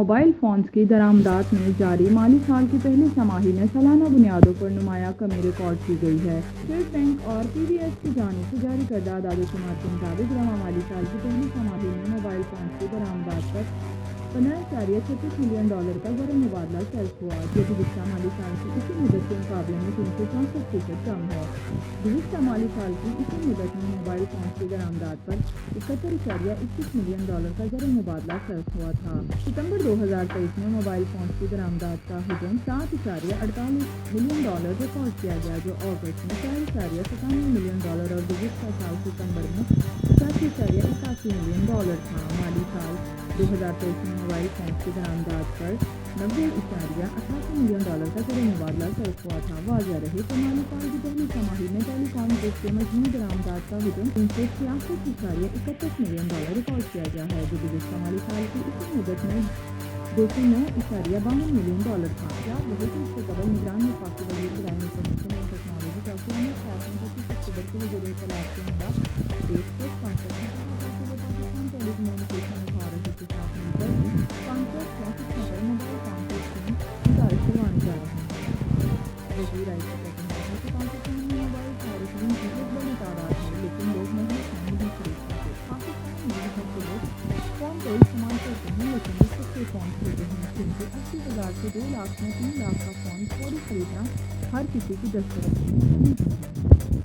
Mobile phones کی درآمدات میں جاری مالی سال کی پہلی سماہی میں سالانہ بنیادوں پر نمایاں کمی ریکارڈ کی گئی ہے۔ اسٹیٹ بینک اور پی بی ایس کی جانب سے جاری کردہ اعداد و شمار کے مطابق رواں مالی سال کی پہلی سماہی میں موبائل فونز کی درآمدات پر $15.36 ملین کا زر مبادلہ صرف ہوا، جو گزشتہ مالی سال کی اسی مدت کے مقابلے میں 364% کم ہے۔ گزشتہ مالی سال کی اسی مدت میں موبائل فونز کی درآمدات پر $71.21 ملین کا زر مبادلہ صرف ہوا تھا۔ ستمبر 2023 میں موبائل فونز کی درآمدات کا حجم $7.48 ملین ریکارڈ کیا گیا، جو اگست میں $4.97 ملین اور گزشتہ سال ستمبر میں $85.81 ملین تھا۔ مالی سال 2023 میں موبائل فونز کی درآمدات پر $90.88 ملین کا زر مبادلہ صرف ہوا تھا۔ واضح رہے کہ مالی سال کی پہلی سماہی میں ٹیلی کام گروپ کے مجموعی درآمدات کا حجم $366.31 ملین ریکارڈ کیا گیا ہے، جو گزشتہ مالی سال کی اسی مدت میں $209.52 ملین تھا۔ یاد رہے کہ اس سے قبل نگران وفاقی وزیر برائے انفارمیشن اور ٹیکنالوجی ڈاکٹر احمد قاسم 25 اکتوبر کو وزیر اطلاعات کے ہمراہ ایک پریس کانفرنس میں پاکستان ٹیلی کمیونیکیشن اتھارٹی کے ساتھ مل کر 564 موبائل فون کے اسکیم متعارف کروانے جا رہے ہیں۔ وزیر ایسا کہتے ہیں کہ پاکستان میں موبائل صارفین کی بہت بڑی تعداد ہے، لیکن لوگ مہلت میں نہیں خرید سکتے۔ پاکستان میں بہت سے لوگ فون کو استعمال کرتے ہیں، لیکن وہ سستے فون خریدتے ہیں، کیونکہ 80,000 سے 2 لاکھ میں 3 لاکھ کا فون فوری خریدنا ہر کسی کی دسترس میں نہیں ہے۔